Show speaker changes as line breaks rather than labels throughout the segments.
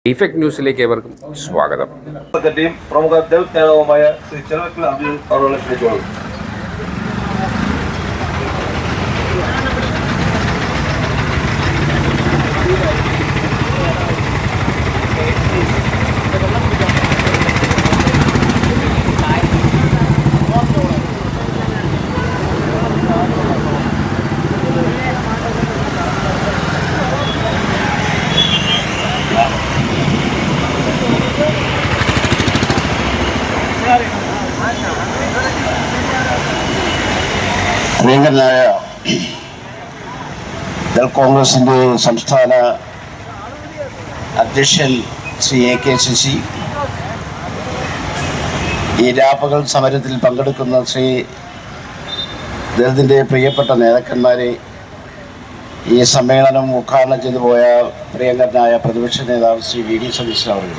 Effect ന്യൂസിലേക്ക് ഏവർക്കും സ്വാഗതം.
പ്രമുഖ ദൗത്യാളവുമായ ശ്രീ ചെറുവക്കൽ അബ്ദുൽ അവരുടെ ക്ഷണിച്ചോളൂ.
പ്രിയങ്കരനായ ദൾ കോൺഗ്രസിൻ്റെ സംസ്ഥാന അധ്യക്ഷൻ ശ്രീ എ.കെ. ശശി, ഈ രാപ്പകൽ സമരത്തിൽ പങ്കെടുക്കുന്ന ശ്രീ ദളിതിൻ്റെ പ്രിയപ്പെട്ട നേതാക്കന്മാരെ, ഈ സമ്മേളനം ഉദ്ഘാടനം ചെയ്തു പോയ പ്രിയങ്കരനായ പ്രതിപക്ഷ നേതാവ് ശ്രീ വി ഡി സതീശൻ അവർ,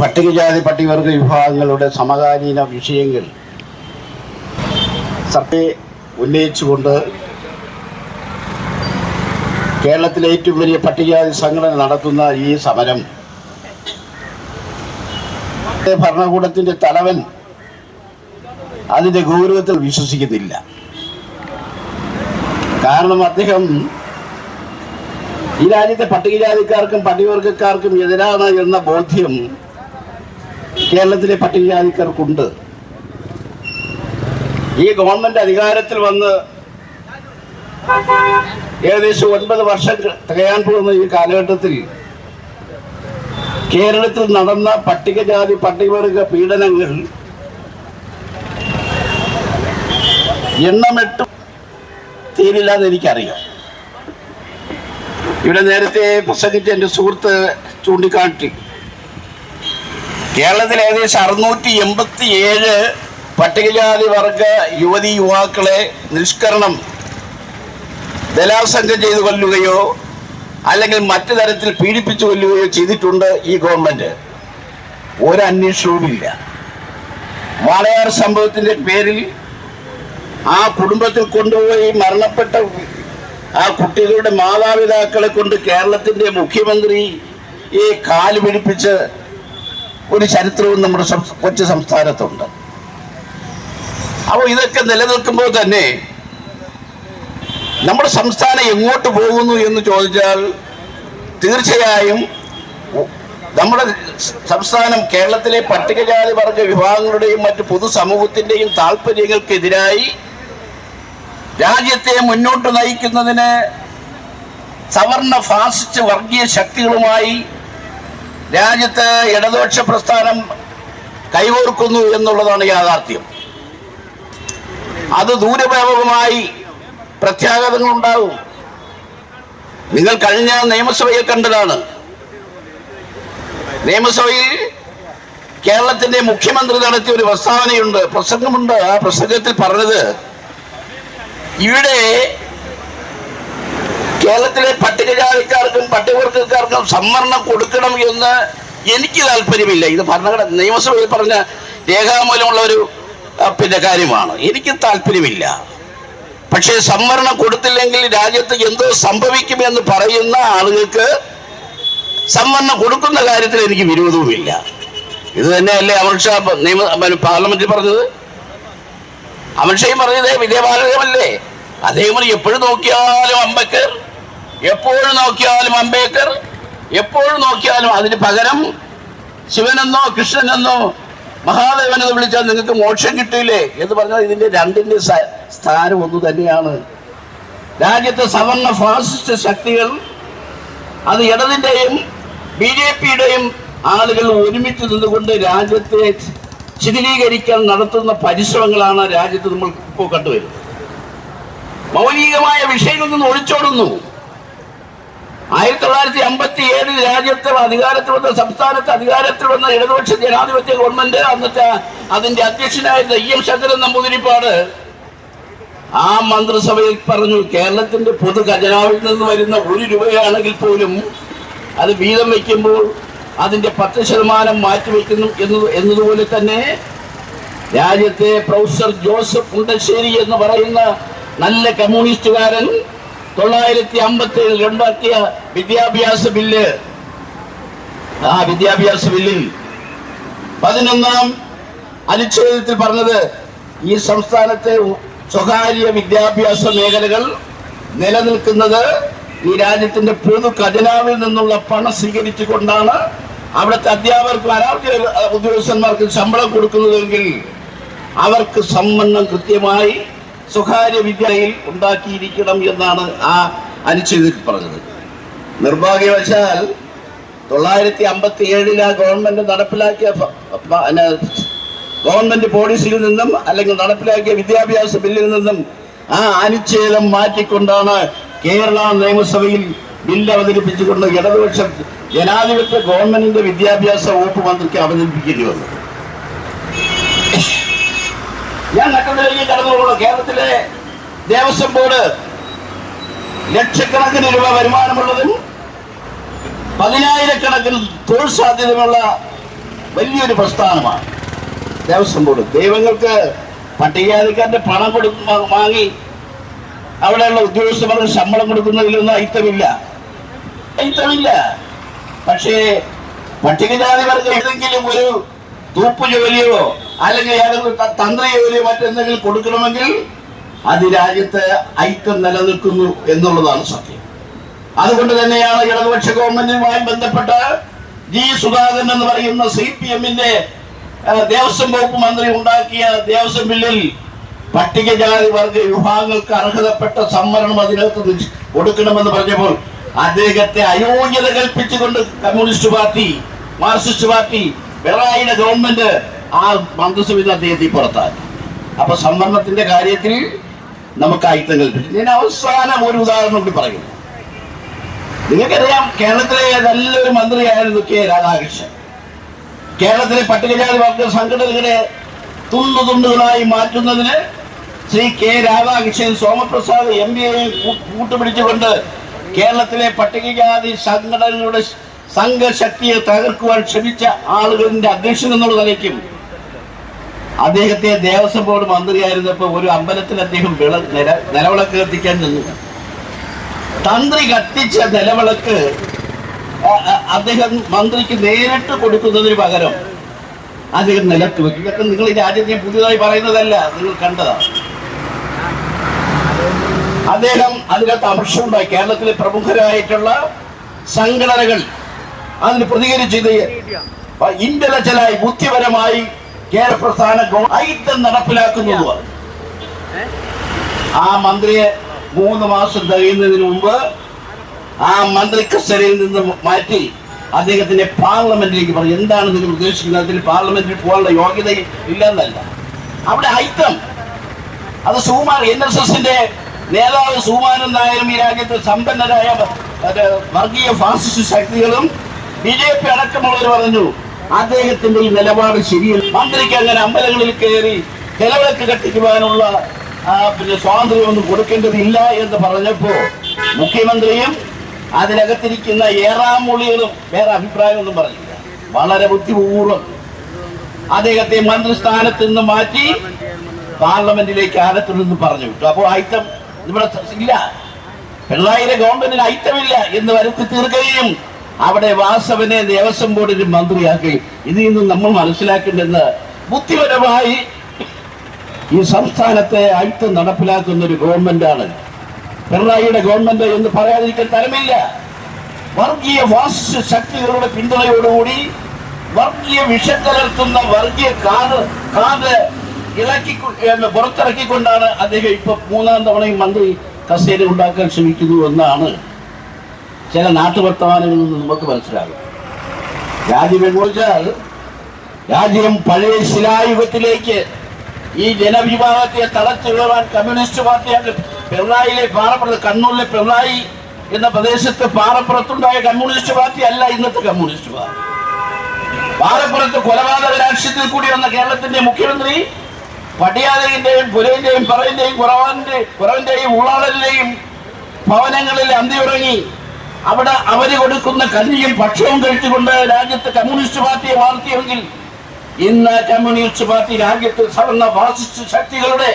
പട്ടികജാതി പട്ടികവർഗ വിഭാഗങ്ങളുടെ സമകാലീന വിഷയങ്ങൾ സർവേ ഉന്നയിച്ചുകൊണ്ട് കേരളത്തിലെ ഏറ്റവും വലിയ പട്ടികജാതി സംഘടന നടത്തുന്ന ഈ സമരം ഭരണകൂടത്തിൻ്റെ തലവൻ അതിൻ്റെ ഗൗരവത്തിൽ വിശ്വസിക്കുന്നില്ല. കാരണം അദ്ദേഹം ഈ രാജ്യത്തെ പട്ടികജാതിക്കാർക്കും പട്ടികവർഗക്കാർക്കും എതിരാണ് എന്ന ബോധ്യം കേരളത്തിലെ പട്ടികജാതിക്കാർക്കുണ്ട്. ഈ ഗവൺമെന്റ് അധികാരത്തിൽ വന്ന് ഏകദേശം 9 വർഷം തികയാൻ പോകുന്ന ഈ കാലഘട്ടത്തിൽ കേരളത്തിൽ നടന്ന പട്ടികജാതി പട്ടികവർഗ പീഡനങ്ങൾ എണ്ണമിട്ടും തീരില്ലാന്ന് എനിക്കറിയാം. ഇവിടെ നേരത്തെ പ്രസംഗിച്ച എൻ്റെ സുഹൃത്ത് ചൂണ്ടിക്കാട്ടി, കേരളത്തിൽ ഏകദേശം 687 പട്ടികജാതി വർഗ യുവതി യുവാക്കളെ നിഷ്കരണം, ബലാത്സംഗം ചെയ്തു കൊല്ലുകയോ അല്ലെങ്കിൽ മറ്റു തരത്തിൽ പീഡിപ്പിച്ചു കൊല്ലുകയോ ചെയ്തിട്ടുണ്ട് ഈ ഗവൺമെന്റ്. ഒരു അന്വേഷണവുമില്ല. വാളയാർ സംഭവത്തിന്റെ പേരിൽ ആ കുടുംബത്തിൽ കൊണ്ടുപോയി മരണപ്പെട്ട ആ കുട്ടികളുടെ മാതാപിതാക്കളെ കൊണ്ട് കേരളത്തിന്റെ മുഖ്യമന്ത്രി ഈ കാല് പിടിപ്പിച്ച് ഒരു ചരിത്രവും നമ്മുടെ കൊച്ചു സംസ്ഥാനത്തുണ്ട്. അപ്പോൾ ഇതൊക്കെ നിലനിൽക്കുമ്പോൾ തന്നെ നമ്മുടെ സംസ്ഥാനം എങ്ങോട്ട് പോകുന്നു എന്ന് ചോദിച്ചാൽ തീർച്ചയായും നമ്മുടെ സംസ്ഥാനം കേരളത്തിലെ പട്ടികജാതി വർഗ വിഭാഗങ്ങളുടെയും മറ്റ് പൊതുസമൂഹത്തിൻ്റെയും താല്പര്യങ്ങൾക്കെതിരായി രാജ്യത്തെ മുന്നോട്ട് നയിക്കുന്നതിന് സവർണ ഫാസിസ്റ്റ് വർഗീയ ശക്തികളുമായി രാജ്യത്ത് ഇടതുപക്ഷ പ്രസ്ഥാനം കൈകോർക്കുന്നു എന്നുള്ളതാണ് യാഥാർത്ഥ്യം. അത് ദൂരവ്യാപകമായി പ്രത്യാഘാതങ്ങൾ ഉണ്ടാകും. നിങ്ങൾ കഴിഞ്ഞ നിയമസഭയിൽ കണ്ടതാണ്. നിയമസഭയിൽ കേരളത്തിന്റെ മുഖ്യമന്ത്രി നടത്തിയ ഒരു പ്രസ്താവനയുണ്ട്, പ്രസംഗമുണ്ട്. ആ പ്രസംഗത്തിൽ പറഞ്ഞത്, ഇവിടെ കേരളത്തിലെ പട്ടികജാതിക്കാർക്കും പട്ടികവർഗക്കാർക്കും സംവരണം കൊടുക്കണം എന്ന് എനിക്ക് താല്പര്യമില്ല. ഇത് ഭരണഘടന നിയമസഭയിൽ പറഞ്ഞ രേഖാമൂലമുള്ള ഒരു കാര്യമാണ്. എനിക്ക് താല്പര്യമില്ല. പക്ഷേ സംവരണം കൊടുത്തില്ലെങ്കിൽ രാജ്യത്ത് എന്തോ സംഭവിക്കുമെന്ന് പറയുന്ന ആളുകൾക്ക് സംവരണം കൊടുക്കുന്ന കാര്യത്തിൽ എനിക്ക് വിരോധവുമില്ല. ഇത് തന്നെയല്ലേ അമിത്ഷാ പാർലമെന്റിൽ പറഞ്ഞത്? അമിത്ഷായും പറഞ്ഞത് വിജയബാലകമല്ലേ? അതേപോലെ എപ്പോഴും നോക്കിയാലും അംബേദ്കർ, എപ്പോഴും നോക്കിയാലും അംബേദ്കർ, എപ്പോഴും നോക്കിയാലും അതിന് പകരം ശിവനെന്നോ കൃഷ്ണനെന്നോ മഹാദേവനെന്ന് വിളിച്ചാൽ നിങ്ങൾക്ക് മോക്ഷം കിട്ടിയില്ലേ എന്ന് പറഞ്ഞാൽ ഇതിൻ്റെ രണ്ടിൻ്റെ സ്ഥാനം ഒന്നു തന്നെയാണ്. രാജ്യത്തെ സവർണ ഫാസിസ്റ്റ് ശക്തികൾ, അത് ഇടതിൻ്റെയും BJPയുടെയും ആളുകൾ ഒരുമിച്ച് നിന്നുകൊണ്ട് രാജ്യത്തെ ശിഥിലീകരിക്കാൻ നടത്തുന്ന പരിശ്രമങ്ങളാണ് രാജ്യത്ത് നമ്മൾ ഇപ്പോൾ കണ്ടുവരുന്നത്. മൗലികമായ വിഷയങ്ങളിൽ നിന്ന് ഒളിച്ചോടുന്നു. 1957 രാജ്യത്ത് അധികാരത്തിൽ വന്ന, സംസ്ഥാനത്ത് അധികാരത്തിൽ വന്ന ഇടതുപക്ഷ ജനാധിപത്യ ഗവൺമെന്റ്, അന്നത്തെ അതിന്റെ അധ്യക്ഷനായിരുന്ന EM ശങ്കരൻ നമ്പൂതിരിപ്പാട് ആ മന്ത്രിസഭയിൽ പറഞ്ഞു, കേരളത്തിന്റെ പൊതു ഖജനാവിൽ നിന്ന് വരുന്ന 1 രൂപയാണെങ്കിൽ പോലും അത് വീതം വയ്ക്കുമ്പോൾ അതിന്റെ 10% മാറ്റിവെക്കുന്നു എന്നതുപോലെ തന്നെ രാജ്യത്തെ പ്രൊഫസർ ജോസഫ് മുണ്ടശ്ശേരി എന്ന് പറയുന്ന നല്ല കമ്മ്യൂണിസ്റ്റുകാരൻ 1957 ഉണ്ടാക്കിയ വിദ്യാഭ്യാസ ബില്ല്, ആ വിദ്യാഭ്യാസ ബില്ലിൽ 11ാം അനുച്ഛേദത്തിൽ പറഞ്ഞത് ഈ സംസ്ഥാനത്തെ സ്വകാര്യ വിദ്യാഭ്യാസ മേഖലകൾ നിലനിൽക്കുന്നത് ഈ രാജ്യത്തിന്റെ പൊതു ഖജനാവിൽ നിന്നുള്ള പണം സ്വീകരിച്ചുകൊണ്ടാണ് അവിടുത്തെ അധ്യാപകർക്കും അനാവശ്യ ഉദ്യോഗസ്ഥന്മാർക്കും ശമ്പളം കൊടുക്കുന്നതെങ്കിൽ അവർക്ക് സംവരണം കൃത്യമായി സ്വകാര്യ വിദ്യയിൽ ഉണ്ടാക്കിയിരിക്കണം എന്നാണ് ആ അനുച്ഛേദത്തിൽ പറഞ്ഞത്. നിർഭാഗ്യവശാൽ 1957 ആ ഗവൺമെന്റ് നടപ്പിലാക്കിയ ഗവൺമെന്റ് പോളിസിയിൽ നിന്നും അല്ലെങ്കിൽ നടപ്പിലാക്കിയ വിദ്യാഭ്യാസ ബില്ലിൽ നിന്നും ആ അനുച്ഛേദം മാറ്റിക്കൊണ്ടാണ് കേരള നിയമസഭയിൽ ബില്ല് അവതരിപ്പിച്ചുകൊണ്ട് ഇടതുപക്ഷ ജനാധിപത്യ ഗവൺമെന്റിന്റെ വിദ്യാഭ്യാസ വകുപ്പ് മന്ത്രിക്ക് അവതരിപ്പിക്കേണ്ടി വന്നത്. ഞാൻ ഘട്ടത്തിലേക്ക് കടന്നുപോകണം. കേരളത്തിലെ ദേവസ്വം ബോർഡ് ലക്ഷക്കണക്കിന് രൂപ വരുമാനമുള്ളതും 10,000-കണക്കിന് തൊഴിൽ സാധ്യതയുള്ള വലിയൊരു പ്രസ്ഥാനമാണ് ദേവസ്വം ബോർഡ്. ദൈവങ്ങൾക്ക് പട്ടികജാതിക്കാരുടെ പണം വാങ്ങി അവിടെയുള്ള ഉദ്യോഗസ്ഥർക്ക് ശമ്പളം കൊടുക്കുന്നതിലൊന്നും അയിത്തമില്ല. പക്ഷേ പട്ടികജാതികൾക്ക് ഏതെങ്കിലും ഒരു തൂപ്പ് ജോലിയോ അല്ലെങ്കിൽ ഏതെങ്കിലും തന്ത്രി ജോലിയോ മറ്റെന്തെങ്കിലും കൊടുക്കണമെങ്കിൽ അത് രാജ്യത്ത് ഐക്യം നിലനിൽക്കുന്നു എന്നുള്ളതാണ് സത്യം. അതുകൊണ്ട് തന്നെയാണ് ഇടതുപക്ഷ ഗവൺമെന്റുമായി ബന്ധപ്പെട്ട് ജി സുധാകരൻ എന്ന് പറയുന്ന CPM-ന്റെ ദേവസ്വം വകുപ്പ് മന്ത്രി ഉണ്ടാക്കിയ ദേവസ്വം ബില്ലിൽ പട്ടികജാതി വർഗ വിഭാഗങ്ങൾക്ക് അർഹതപ്പെട്ട സംവരണം അതിനകത്ത് കൊടുക്കണമെന്ന് പറഞ്ഞപ്പോൾ അദ്ദേഹത്തെ അയോഗ്യത കൽപ്പിച്ചുകൊണ്ട് കമ്മ്യൂണിസ്റ്റ് പാർട്ടി, മാർക്സിസ്റ്റ് പാർട്ടി, പിണറായിയുടെ ഗവൺമെന്റ് ആ മന്ത്രിസഭയിൽ അദ്ദേഹത്തെ പുറത്താക്കി. അപ്പൊ സംവരണത്തിന്റെ കാര്യത്തിൽ നമുക്ക് ഐക്യം കൽപ്പിച്ചു. ഞാൻ അവസാനം ഒരു ഉദാഹരണം കൂടി പറയുന്നു. നിങ്ങൾക്കറിയാം, കേരളത്തിലെ നല്ലൊരു മന്ത്രിയായിരുന്നു K. രാധാകൃഷ്ണൻ. കേരളത്തിലെ പട്ടികജാതി വർഗ സംഘടനകളെ തുണ്ടുകളായി മാറ്റുന്നതിന് ശ്രീ K. രാധാകൃഷ്ണൻ സോമപ്രസാദ് MBA കൂട്ടുപിടിച്ചുകൊണ്ട് കേരളത്തിലെ പട്ടികജാതി സംഘടനകളുടെ സംഘശക്തിയെ തകർക്കുവാൻ ശ്രമിച്ച ആളുകളുടെ അധ്യക്ഷൻ എന്നുള്ള നിലയ്ക്കും അദ്ദേഹത്തെ ദേവസ്വം ബോർഡ് മന്ത്രിയായിരുന്നപ്പോൾ ഒരു അമ്പലത്തിൽ അദ്ദേഹം നിലവിളക്ക് കത്തിക്കാൻ നിന്നു. തന്ത്രി കത്തിച്ച നിലവിളക്ക് അദ്ദേഹം മന്ത്രിക്ക് നേരിട്ട് കൊടുക്കുന്നതിന് പകരം അദ്ദേഹം നിലത്ത് വെക്കും. ഇതൊക്കെ നിങ്ങൾ ഈ രാജ്യത്തെ പുതിയതായി പറയുന്നതല്ല, നിങ്ങൾ കണ്ടതാണ്. അദ്ദേഹം അതിനകത്ത് അമർഷമുണ്ടായി. കേരളത്തിലെ പ്രമുഖരായിട്ടുള്ള സംഘടനകൾ അതിന് പ്രതികരിച്ചത് ഇന്റലക്ച്വലായി ബുദ്ധിപരമായി കേരള പ്രസ്ഥാന ഐക്യം നടപ്പിലാക്കുന്നു. ആ മന്ത്രിയെ 3 മാസം തികയുന്നതിന് മുമ്പ് ആ മന്ത്രി കസേരയിൽ നിന്ന് മാറ്റി അദ്ദേഹത്തിന്റെ പാർലമെന്റിലേക്ക് പറഞ്ഞു. എന്താണ് നിങ്ങൾ ഉദ്ദേശിക്കുന്നത്? അതിൽ പാർലമെന്റിൽ പോകാനുള്ള യോഗ്യത ഇല്ലെന്നല്ല, അവിടെ ഐക്യം. അത് NSS-ന്റെ നേതാവ് സുകുമാരൻ നായരും ഈ രാജ്യത്തെ സമ്പന്നരായ വർഗീയ ഫാസിസ്റ്റ് ശക്തികളും BJP അടക്കമുള്ളവർ പറഞ്ഞു അദ്ദേഹത്തിന്റെ ഈ നിലപാട് ശരിയല്ല. മന്ത്രിക്ക് അങ്ങനെ അമ്പലങ്ങളിൽ കയറി നിലവിളക്ക് കത്തിക്കുവാനുള്ള സ്വാതന്ത്ര്യമൊന്നും കൊടുക്കേണ്ടതില്ല എന്ന് പറഞ്ഞപ്പോ മുഖ്യമന്ത്രിയും അതിനകത്തിരിക്കുന്ന ഏറാമൂളികളും വേറെ അഭിപ്രായമൊന്നും പറഞ്ഞില്ല. വളരെ ബുദ്ധിപൂർവ്വം അദ്ദേഹത്തെ മന്ത്രിസ്ഥാനത്ത് നിന്ന് മാറ്റി പാർലമെന്റിലേക്ക് അകത്തുനിന്ന് പറഞ്ഞു വിട്ടു. അപ്പോൾ ഐക്യം ഇവിടെ ഇല്ല, പിണറായിയുടെ ഗവൺമെന്റിന് ഐക്യമില്ല എന്ന് വരുത്തി തീർക്കുകയും അവിടെ വാസവനെ ദേവസ്വം ബോർഡിന് മന്ത്രിയാക്കി. ഇതിൽ നിന്നും നമ്മൾ മനസ്സിലാക്കേണ്ടത് ബുദ്ധിപരമായി ഈ സംസ്ഥാനത്തെ ഐക്യം നടപ്പിലാക്കുന്ന ഒരു ഗവൺമെന്റാണ് പിണറായിയുടെ ഗവൺമെന്റ് എന്ന് പറയാതിരിക്കാൻ തരമില്ല. വർഗീയ ഫാസിസ്റ്റ് ശക്തികളുടെ പിന്തുണയോടുകൂടി വർഗീയ വിഷക്കലർത്തുന്ന വർഗീയ കാത് ഇളക്കി പുറത്തിറക്കിക്കൊണ്ടാണ് അദ്ദേഹം ഇപ്പൊ 3ാം തവണയും മന്ത്രി കസേര ഉണ്ടാക്കാൻ ശ്രമിക്കുന്നു എന്നാണ് ചില നാട്ടുവർത്തമാനങ്ങളിൽ നിന്ന് നമുക്ക് മനസ്സിലാകും. രാജ്യം എന്നുവെച്ചാൽ രാജ്യം പഴയ ശിലായുഗത്തിലേക്ക് ഈ ജനവിഭാഗത്തെ തളച്ചുകളാൻ കമ്മ്യൂണിസ്റ്റ് പാർട്ടിയാണ്. പിണറായിലെ പാറപ്പുറത്ത്, കണ്ണൂരിലെ പിണറായി എന്ന പ്രദേശത്ത് പാറപ്പുറത്തുണ്ടായ കമ്മ്യൂണിസ്റ്റ് പാർട്ടി അല്ല ഇന്നത്തെ കമ്മ്യൂണിസ്റ്റ് പാർട്ടി. പാറപ്പുറത്ത് കൊലപാതക രാഷ്ട്രീയത്തിൽ കൂടി വന്ന കേരളത്തിന്റെ മുഖ്യമന്ത്രി പട്ടിയാലയുടെയും പുരയിന്റെയും പറയിന്റെയും കുറവന്റെയും ഉള്ളാടലിന്റെയും ഭവനങ്ങളിൽ അന്തിയുറങ്ങി അവിടെ അവര് കൊടുക്കുന്ന കഞ്ഞിയും ഭക്ഷണവും കഴിച്ചുകൊണ്ട് രാജ്യത്ത് കമ്മ്യൂണിസ്റ്റ് പാർട്ടിയെ വളർത്തിയെങ്കിൽ ഇന്ന് കമ്മ്യൂണിസ്റ്റ് പാർട്ടി രാജ്യത്ത് സവർണ ഫാസിസ്റ്റ് ശക്തികളുടെ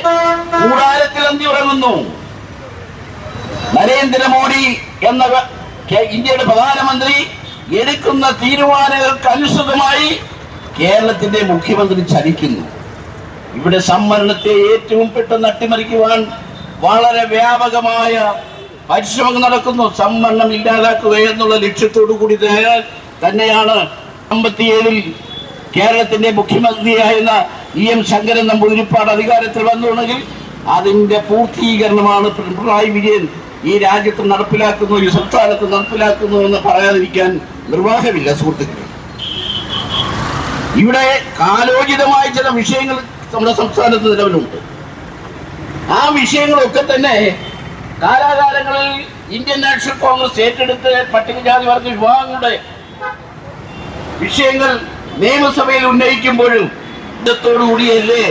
കൂടാരത്തിൽ അന്തിയുറങ്ങുന്നു. നരേന്ദ്രമോദി എന്ന ഇന്ത്യയുടെ പ്രധാനമന്ത്രി എടുക്കുന്ന തീരുമാനങ്ങൾക്ക് അനുസൃതമായി കേരളത്തിന്റെ മുഖ്യമന്ത്രി ചലിക്കുന്നു. ഇവിടെ സംവരണത്തെ ഏറ്റവും പെട്ടെന്ന് അട്ടിമറിക്കുവാൻ വളരെ വ്യാപകമായ പരിശ്രമങ്ങൾ നടക്കുന്നു. സംവരണം ഇല്ലാതാക്കുക എന്നുള്ള ലക്ഷ്യത്തോടു കൂടി തന്നെയാണ് 57-ൽ കേരളത്തിന്റെ മുഖ്യമന്ത്രിയായിരുന്ന EM ശങ്കരൻ നമ്പൂതിരിപ്പാട് അധികാരത്തിൽ വന്നുണ്ടെങ്കിൽ അതിന്റെ പൂർത്തീകരണമാണ് പിണറായി വിജയൻ ഈ രാജ്യത്ത് നടപ്പിലാക്കുന്നു, ഈ സംസ്ഥാനത്ത് നടപ്പിലാക്കുന്നു എന്ന് പറയാതിരിക്കാൻ നിർവാഹമില്ല. സുഹൃത്തുക്കളെ, ഇവിടെ കാലോചിതമായ ചില വിഷയങ്ങൾ നമ്മുടെ സംസ്ഥാനത്ത് നിലവിലുണ്ട്. ആ വിഷയങ്ങളൊക്കെ തന്നെ കാലാകാലങ്ങളിൽ ഇന്ത്യൻ നാഷണൽ കോൺഗ്രസ് ഏറ്റെടുത്ത് പട്ടികജാതി വർഗ വിഭാഗങ്ങളുടെ വിഷയങ്ങൾ നിയമസഭയിൽ ഉന്നയിക്കുമ്പോഴും കൂടിയല്ലേ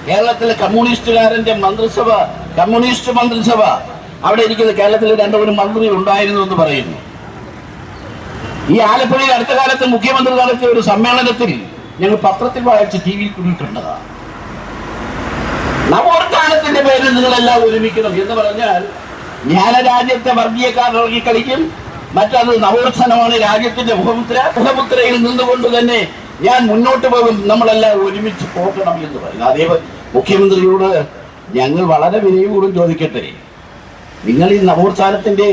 കേരളത്തിലെ കമ്മ്യൂണിസ്റ്റുകാരന്റെ മന്ത്രിസഭ, കമ്മ്യൂണിസ്റ്റ് മന്ത്രിസഭ അവിടെ ഇരിക്കുന്ന കേരളത്തിലെ 2 മന്ത്രി ഉണ്ടായിരുന്നു എന്ന് പറയുന്നു. ഈ ആലപ്പുഴയിൽ അടുത്ത കാലത്ത് മുഖ്യമന്ത്രി നടത്തിയ ഒരു സമ്മേളനത്തിൽ ഞങ്ങൾ പത്രത്തിൽ വായിച്ച് TV കൂടി കണ്ടതാണ്. നവോത്ഥാനത്തിന്റെ പേരിൽ നിങ്ങളെല്ലാം ഒരുമിക്കണം എന്ന് പറഞ്ഞാൽ ജ്ഞാനരാജ്യത്തെ വർഗീയക്കാർ ഇറങ്ങി കളിക്കും. മറ്റത് നവോത്ഥാനമാണ് രാജ്യത്തിന്റെ മുഖമുദ്രയിൽ നിന്നുകൊണ്ട് തന്നെ ഞാൻ മുന്നോട്ട് പോകും, നമ്മളെല്ലാം ഒരുമിച്ച് പോകണം എന്ന് പറയും. അതേ മുഖ്യമന്ത്രിയോട് ഞങ്ങൾ വളരെ വിനയപൂർവ്വം ചോദിക്കട്ടെ, നിങ്ങൾ ഈ നവോത്ഥാനത്തിന്റെ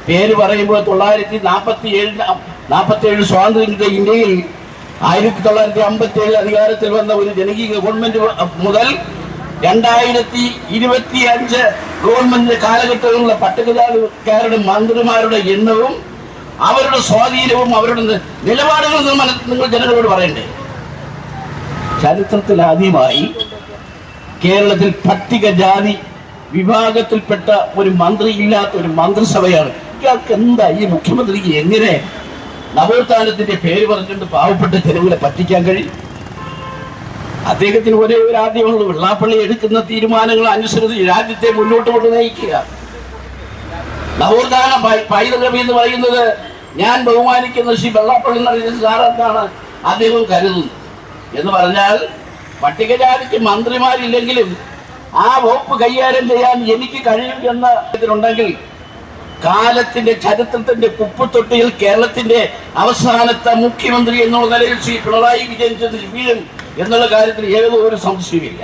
പേര് പറയുമ്പോൾ 1947 സ്വാതന്ത്ര്യ ഇന്ത്യയിൽ 1957 അധികാരത്തിൽ വന്ന ഒരു ജനകീയ ഗവൺമെന്റ് മുതൽ 2025 ഗവൺമെന്റ് കാലഘട്ടത്തിലുള്ള പട്ടികജാതിക്കാരുടെ മന്ത്രിമാരുടെ എണ്ണവും അവരുടെ സ്വാധീനവും അവരുടെ നിലപാടുകളും നിങ്ങൾ ജനങ്ങളോട് പറയണ്ടേ? ചരിത്രത്തിൽ ആദ്യമായി കേരളത്തിൽ പട്ടികജാതി വിഭാഗത്തിൽപ്പെട്ട ഒരു മന്ത്രി ഇല്ലാത്ത ഒരു മന്ത്രിസഭയാണ്. ഇയാൾക്ക് എന്താ ഈ മുഖ്യമന്ത്രിക്ക് എങ്ങനെ നവോത്ഥാനത്തിന്റെ പേര് പറഞ്ഞുകൊണ്ട് പാവപ്പെട്ട ജനങ്ങളെ പറ്റിക്കാൻ കഴിയും? അദ്ദേഹത്തിന് ഒരേ ഒരു ആദ്യമുള്ളൂ, വെള്ളാപ്പള്ളി എടുക്കുന്ന തീരുമാനങ്ങൾ അനുസരിച്ച് രാജ്യത്തെ മുന്നോട്ട് കൊണ്ട് നയിക്കുക. നവോത്ഥാന പൈതൃകം എന്ന് പറയുന്നത് ഞാൻ ബഹുമാനിക്കുന്ന ശ്രീ വെള്ളാപ്പള്ളി സാറെന്നാണ് അദ്ദേഹം കരുതുന്നത്. എന്ന് പറഞ്ഞാൽ പട്ടികജാതിക്ക് മന്ത്രിമാരില്ലെങ്കിലും ആ വകുപ്പ് കൈകാര്യം ചെയ്യാൻ എനിക്ക് കഴിയും എന്ന ഇതിലുണ്ടെങ്കിൽ കാലത്തിന്റെ ചരിത്രത്തിന്റെ കുപ്പത്തൊട്ടിയിൽ കേരളത്തിന്റെ അവസാനത്തെ മുഖ്യമന്ത്രി എന്നുള്ള നിലയിൽ ശ്രീ പിണറായി വിജയൻ ചെന്ന് വീഴും എന്നുള്ള കാര്യത്തിൽ ഏതോ ഒരു സംശയമില്ല.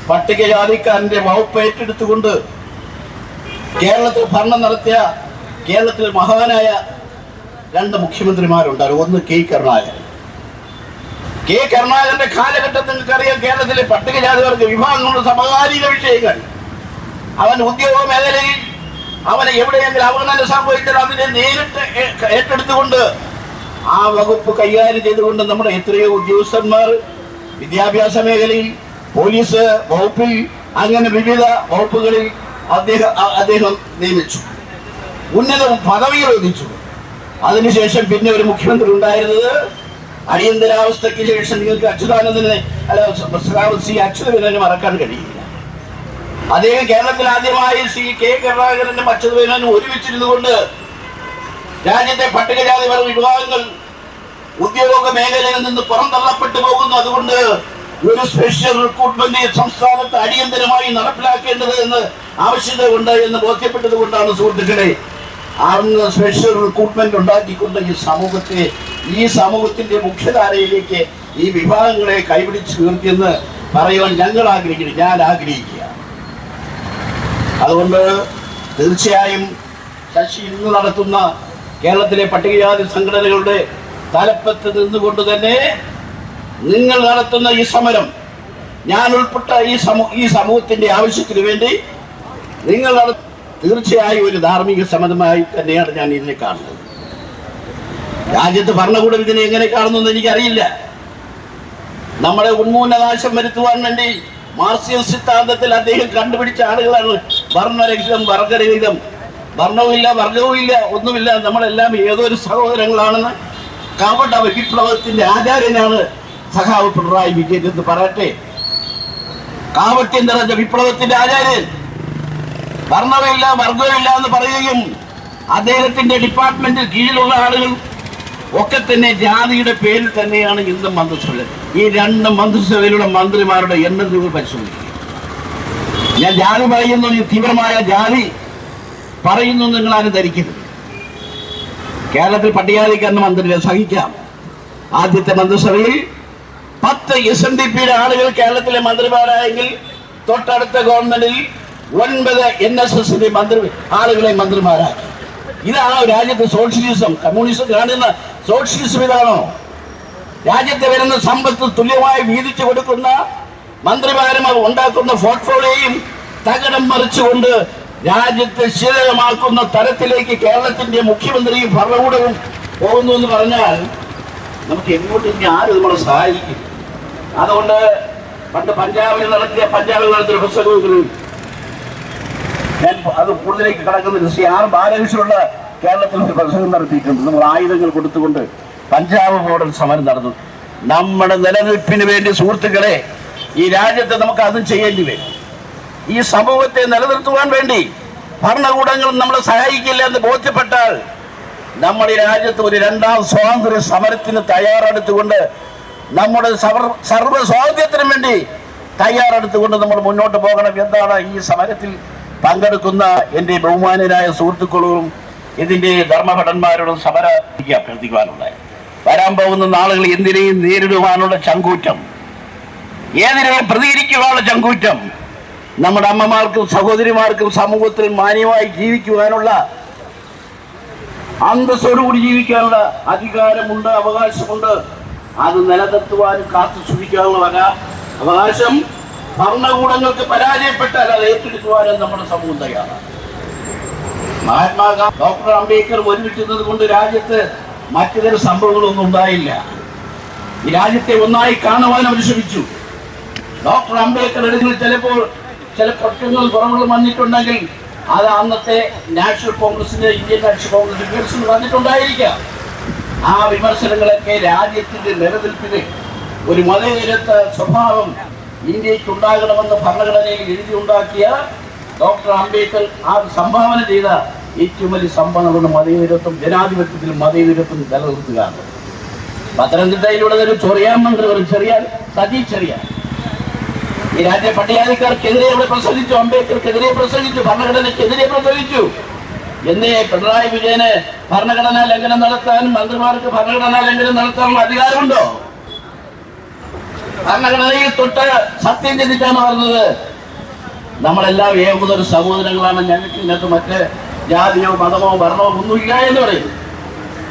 പട്ടികജാതിക്കാരന്റെ വകുപ്പ് ഏറ്റെടുത്തുകൊണ്ട് കേരളത്തിൽ ഭരണം നടത്തിയ കേരളത്തിൽ മഹാനായ 2 മുഖ്യമന്ത്രിമാരുണ്ടായിരുന്നു. ഒന്ന് K. കരുണാകരൻ. കരുണാകരന്റെ കാലഘട്ടത്തിൽ നിങ്ങൾക്കറിയാം കേരളത്തിലെ പട്ടികജാതി വർഗ വിഭാഗങ്ങളുടെ സമകാലീന വിഷയങ്ങൾ. അവൻ ഉദ്യോഗ മേഖലയിൽ അവനെ എവിടെയെങ്കിലും അവഗണന സംഭവിച്ചാൽ അതിനെ നേരിട്ട് ഏറ്റെടുത്തുകൊണ്ട് ആ വകുപ്പ് കൈകാര്യം ചെയ്തുകൊണ്ട് നമ്മുടെ എത്രയോ ഉദ്യോഗസ്ഥന്മാർ വിദ്യാഭ്യാസ മേഖലയിൽ, പോലീസ് വകുപ്പിൽ, അങ്ങനെ വിവിധ വകുപ്പുകളിൽ അദ്ദേഹം നിയമിച്ചു, ഉന്നത പദവികൾ ഒന്നിച്ചു. അതിനുശേഷം പിന്നെ ഒരു മുഖ്യമന്ത്രി ഉണ്ടായിരുന്നത് അടിയന്തരാവസ്ഥയ്ക്ക് ശേഷം നിങ്ങൾക്ക് അച്യുതാനന്ദനെ അച്യുതമേനോനെ മറക്കാൻ കഴിയില്ല. അദ്ദേഹം കേരളത്തിൽ ആദ്യമായി ശ്രീ K. കരുണാകരനും അച്യുതമേനോനും ഒരുമിച്ചിരുന്നു കൊണ്ട് രാജ്യത്തെ പട്ടികജാതി വർഗ വിഭാഗങ്ങൾ ഉദ്യോഗ മേഖലയിൽ നിന്ന് പുറന്തള്ളപ്പെട്ടു പോകുന്നു. അതുകൊണ്ട് ഒരു സ്പെഷ്യൽ റിക്രൂട്ട്മെന്റ് സംസ്ഥാനത്ത് അടിയന്തരമായി നടപ്പിലാക്കേണ്ടത് എന്ന് ആവശ്യത ഉണ്ട് എന്ന് ബോധ്യപ്പെട്ടത് കൊണ്ടാണ് സുഹൃത്തുക്കളെ അന്ന് സ്പെഷ്യൽ റിക്രൂട്ട്മെന്റ് ഉണ്ടാക്കിക്കൊണ്ട് ഈ സമൂഹത്തിന്റെ മുഖ്യധാരയിലേക്ക് ഈ വിഭാഗങ്ങളെ കൈപിടിച്ച് ഉയർത്തിയെന്ന് പറയുവാൻ ഞാൻ ആഗ്രഹിക്കുക. അതുകൊണ്ട് തീർച്ചയായും ശശി ഇന്ന് നടത്തുന്ന കേരളത്തിലെ പട്ടികജാതി സംഘടനകളുടെ തലപ്പത്ത് നിന്നുകൊണ്ട് തന്നെ നിങ്ങൾ നടത്തുന്ന ഈ സമരം, ഞാൻ ഉൾപ്പെട്ട ഈ സമൂഹത്തിന്റെ ആവശ്യത്തിന് വേണ്ടി നിങ്ങൾ തീർച്ചയായും ഒരു ധാർമ്മിക സമരമായി തന്നെയാണ് ഞാൻ ഇതിനെ കാണുന്നത്. രാജ്യത്ത് ഭരണകൂടം ഇതിനെ എങ്ങനെ കാണുന്നു എന്ന് എനിക്കറിയില്ല. നമ്മളെ ഉന്മൂലനാശം വരുത്തുവാൻ വേണ്ടി മാർക്സിയൻ സിദ്ധാന്തത്തിൽ അദ്ദേഹം കണ്ടുപിടിച്ച ആളുകളാണ് വർണ്ണരഹിതം, വർഗരഹിതം. വർണ്ണവുമില്ല, വർഗവുമില്ല, ഒന്നുമില്ല, നമ്മളെല്ലാം ഏതൊരു സഹോദരങ്ങളാണെന്ന് കപട വിപ്ലവത്തിന്റെ ആചാര്യനാണ് സഖാവ് പിണറായി വിജയൻ എന്ന് പറയട്ടെ. കാവട്യം നിറഞ്ഞ വിപ്ലവത്തിന്റെ ആചാര്യൻ വർണ്ണമില്ല, വർഗമില്ല എന്ന് പറയുകയും അദ്ദേഹത്തിന്റെ ഡിപ്പാർട്ട്മെന്റിൽ കീഴിലുള്ള ആളുകൾ ഒക്കെ തന്നെ ജാതിയുടെ പേരിൽ തന്നെയാണ് ഇന്നും മന്ത്രിസഭ. ഈ 2 മന്ത്രിസഭയിലുള്ള മന്ത്രിമാരുടെ എണ്ണം നിങ്ങൾ പരിശോധിക്കുക. ഞാൻ ജാതി പറയുന്നു, തീവ്രമായ ജാതി പറയുന്നു നിങ്ങൾ ആരും ധരിക്കരുത്. കേരളത്തിൽ പട്ടികജാതിക്കാരന് മന്ത്രിയെ സഹിക്കാം. ആദ്യത്തെ മന്ത്രിസഭയിൽ 10 SNDP ആളുകൾ കേരളത്തിലെ മന്ത്രിമാരായെങ്കിൽ തൊട്ടടുത്ത ഗവൺമെന്റിൽ 9 NSSന്റെ ആളുകളെ മന്ത്രിമാരാക്കി. ഇതാണോ രാജ്യത്ത് സോഷ്യലിസം? കമ്മ്യൂണിസം കാണുന്ന സോഷ്യലിസം ഇതാണോ? രാജ്യത്ത് വരുന്ന സമ്പത്ത് തുല്യമായി വീതിച്ചു കൊടുക്കുന്ന മന്ത്രിമാരും ഉണ്ടാക്കുന്ന പോർട്ട്ഫോളിയോയും തകിടം മറിച്ചുകൊണ്ട് രാജ്യത്തെ ശീലമാക്കുന്ന തരത്തിലേക്ക് കേരളത്തിന്റെ മുഖ്യമന്ത്രിയും ഭരണകൂടവും പോകുന്നു എന്ന് പറഞ്ഞാൽ നമുക്ക് എങ്ങോട്ട് ഇനി ആരും നമ്മളെ സഹായിക്കും? അതുകൊണ്ട് പണ്ട് പഞ്ചാബിൽ നടത്തിയ പ്രസംഗങ്ങളും ഞാൻ അത് കൂടുതലേക്ക് കടക്കുന്നില്ല. ശ്രീ ആർ ബാലകൃഷ്ണനുള്ള കേരളത്തിൽ ഒരു പ്രസംഗം നടത്തിയിട്ടുണ്ട്. നമ്മൾ ആയുധങ്ങൾ കൊടുത്തുകൊണ്ട് പഞ്ചാബ് മോഡൽ സമരം നടന്നു. നമ്മുടെ നിലനിൽപ്പിന് വേണ്ടി സുഹൃത്തുക്കളെ, ഈ രാജ്യത്തെ നമുക്ക് അതും ചെയ്യേണ്ടി വരും. ഈ സമൂഹത്തെ നിലനിർത്തുവാൻ വേണ്ടി ഭരണകൂടങ്ങൾ നമ്മളെ സഹായിക്കില്ല എന്ന് ബോധ്യപ്പെട്ടാൽ നമ്മുടെ ഈ രാജ്യത്ത് ഒരു 2ാം സ്വാതന്ത്ര്യ സമരത്തിന് തയ്യാറെടുത്തുകൊണ്ട് നമ്മുടെ സർവ്വ സ്വാതന്ത്ര്യത്തിനും വേണ്ടി തയ്യാറെടുത്തുകൊണ്ട് നമ്മൾ മുന്നോട്ട് പോകണം. എന്താണ് ഈ സമരത്തിൽ പങ്കെടുക്കുന്ന എൻ്റെ ബഹുമാനരായ സുഹൃത്തുക്കളോടും ഇതിൻ്റെ ധർമ്മഭടന്മാരോടും അഭ്യർത്ഥിക്കുവാനുള്ളത്, വരാൻ പോകുന്ന നാളുകൾ എന്തിനേയും നേരിടുവാനുള്ള ചങ്കൂറ്റം, ഏതിനേയും പ്രതികരിക്കുവാനുള്ള ചങ്കൂറ്റം, നമ്മുടെ അമ്മമാർക്കും സഹോദരിമാർക്കും സമൂഹത്തിൽ മാന്യമായി ജീവിക്കുവാനുള്ള, അന്തസ്സോടുകൂടി ജീവിക്കാനുള്ള അധികാരമുണ്ട്, അവകാശമുണ്ട്. അത് നിലനിർത്തുവാനും കാത്തു സൂക്ഷിക്കാനുള്ള അവകാശം ഭരണകൂടങ്ങൾക്ക് പരാജയപ്പെട്ടാൽ അത് ഏറ്റെടുക്കുവാനും നമ്മുടെ സമൂഹം തയ്യാറാണ്. മഹാത്മാഗാന്ധി, ഡോക്ടർ അംബേദ്കർ ഒരുമിച്ചിരുന്നത് കൊണ്ട് രാജ്യത്ത് മറ്റു തരം സംഭവങ്ങളൊന്നും ഉണ്ടായില്ല. ഈ രാജ്യത്തെ ഒന്നായി കാണുവാൻ അവർ ശ്രമിച്ചു. ഡോക്ടർ അംബേദ്കർ എടുക്കുന്ന ചിലപ്പോൾ ചില പ്രശ്നങ്ങളും കുറവുകളും വന്നിട്ടുണ്ടെങ്കിൽ അത് അന്നത്തെ നാഷണൽ കോൺഗ്രസിന്റെ, ഇന്ത്യൻ നാഷണൽ കോൺഗ്രസ് വിമർശനം വന്നിട്ടുണ്ടായിരിക്കാം. ആ വിമർശനങ്ങളൊക്കെ രാജ്യത്തിന്റെ നിലനിൽപ്പിന് ഒരു മതേതരത്വ സ്വഭാവം ഇന്ത്യക്ക് ഉണ്ടാകണമെന്ന് ഭരണഘടനയിൽ എഴുതിയുണ്ടാക്കിയ ഡോക്ടർ അംബേദ്കർ ആ സംഭാവന ചെയ്ത ഏറ്റവും വലിയ സംഭാവന മതേതരത്വം, ജനാധിപത്യത്തിലും മതേതരത്വം നിലനിർത്തുകയാണ്. പത്തനംതിട്ടയിലൂടെ ഒരു ചൊറിയാൻ മന്ത്രി, ഒരു സതീഷ് ചെറിയാൻ ഈ രാജ്യ പട്ടികജാതിക്കാർക്കെതിരെ അവിടെ പ്രസംഗിച്ചു, അംബേദ്കർക്കെതിരെ പ്രസംഗിച്ചു, ഭരണഘടനയ്ക്കെതിരെ പ്രസംഗിച്ചു. എന്നേ പിണറായി വിജയന് ഭരണഘടനാ ലംഘനം നടത്താനും മന്ത്രിമാർക്ക് ഭരണഘടനാ ലംഘനം നടത്താനുള്ള അധികാരമുണ്ടോ? ഭരണഘടനയിൽ തൊട്ട് സത്യം ചിന്തിച്ചാണ് പറഞ്ഞത്, നമ്മളെല്ലാം ഏകോദര സഹോദരങ്ങളാണ്, ഞങ്ങൾക്ക് ഇന്നത്തെ മറ്റ് ജാതിയോ മതമോ ഭരണമോ ഒന്നുമില്ല എന്ന് പറയും.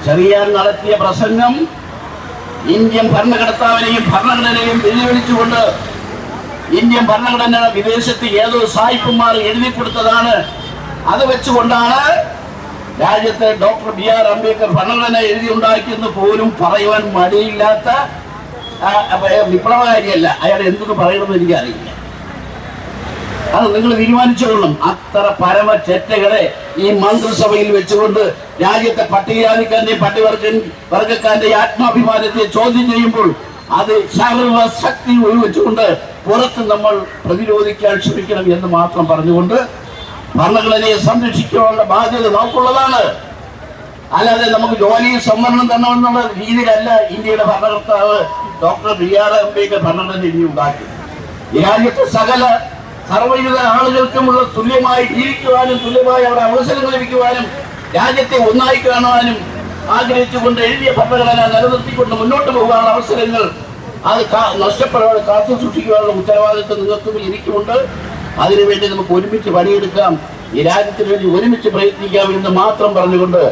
ചെറിയാൻ നടത്തിയ പ്രസംഗം ഇന്ത്യൻ ഭരണഘടനാവിനെയും ഭരണഘടനയെയും വെല്ലുവിളിച്ചുകൊണ്ട്, ഇന്ത്യൻ ഭരണഘടന വിദേശത്ത് ഏതോ സായിപ്പുമാർ എഴുതി കൊടുത്തതാണ്, അത് വെച്ചുകൊണ്ടാണ് രാജ്യത്തെ ഡോക്ടർ BR അംബേദ്കർ ഭരണഘടന എഴുതി ഉണ്ടാക്കിയെന്ന് പോലും പറയുവാൻ മടിയില്ലാത്ത വിപ്ലവകാരിയല്ല. അയാൾ എന്തെന്ന് പറയണമെന്ന് എനിക്കറിയില്ല. അത് നിങ്ങൾ തീരുമാനിച്ചുകൊള്ളും. അത്ര പരമ ചെറ്റകളെ ഈ മന്ത്രിസഭയിൽ വെച്ചുകൊണ്ട് രാജ്യത്തെ പട്ടികജാതിക്കാരന്റെ പട്ടികവർഗക്കാരന്റെ ആത്മാഭിമാനത്തെ ചോദ്യം ചെയ്യുമ്പോൾ അത് സർവശക്തി ഉപയോഗിച്ചുകൊണ്ട് പുറത്ത് നമ്മൾ പ്രതിരോധിക്കാൻ ശ്രമിക്കണം എന്ന് മാത്രം പറഞ്ഞുകൊണ്ട് ഭരണഘടനയെ സംരക്ഷിക്കാനുള്ള ബാധ്യത നമുക്കുള്ളതാണ്. അല്ലാതെ നമുക്ക് ജോലിയും സംവരണം തരണമെന്നുള്ള രീതിയിലല്ല ഇന്ത്യയുടെ ഭരണകർത്താവ് ഡോക്ടർ BR അംബേദ്കർ ഭരണഘടന എഴുതി ഉണ്ടാക്കി. ഈ രാജ്യത്തെ സർവ്വവിധ ആളുകൾക്കുമുള്ള തുല്യമായി ജീവിക്കുവാനും തുല്യമായി അവരുടെ അവസരങ്ങൾ ലഭിക്കുവാനും രാജ്യത്തെ ഒന്നായി കാണുവാനും ആഗ്രഹിച്ചുകൊണ്ട് എഴുതിയ ഭരണഘടന നിലനിർത്തിക്കൊണ്ട് മുന്നോട്ട് പോകാനുള്ള അവസരങ്ങൾ അത് നഷ്ടപ്പെടാതെ കാത്തു സൂക്ഷിക്കുവാനുള്ള ഉത്തരവാദിത്വം നിങ്ങൾക്കും എനിക്കുമുണ്ട്. അതിനുവേണ്ടി നമുക്ക് ഒരുമിച്ച് പണിയെടുക്കാം, ഈ രാജ്യത്തിന് വേണ്ടി ഒരുമിച്ച് പ്രയത്നിക്കാം എന്ന് മാത്രം പറഞ്ഞുകൊണ്ട്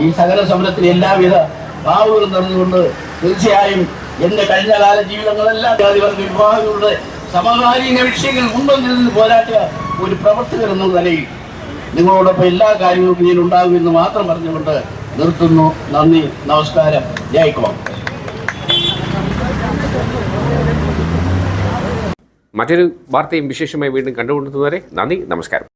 ഈ സകല സമരത്തിന് എല്ലാവിധ ഭാവുകളും നടന്നുകൊണ്ട് തീർച്ചയായും എന്റെ കഴിഞ്ഞകാല ജീവിതങ്ങളെല്ലാം ജാതിവർഗ വിഭാഗങ്ങളുടെ സമകാലീന വിഷയങ്ങൾ മുൻപന്തിൽ നിന്ന് പോരാട്ടിയ ഒരു പ്രവർത്തകർ എന്ന നിലയിൽ നിങ്ങളോടൊപ്പം എല്ലാ കാര്യങ്ങൾക്കും ഞാൻ ഉണ്ടാകുമെന്ന് മാത്രം പറഞ്ഞുകൊണ്ട് നിർത്തുന്നു. നന്ദി, നമസ്കാരം, ജയ് കോൺഗ്രസ്.
മറ്റൊരു വാർത്തയും വിശേഷമായി വീണ്ടും കണ്ടുകൊണ്ടുവരെ നന്ദി, നമസ്കാരം.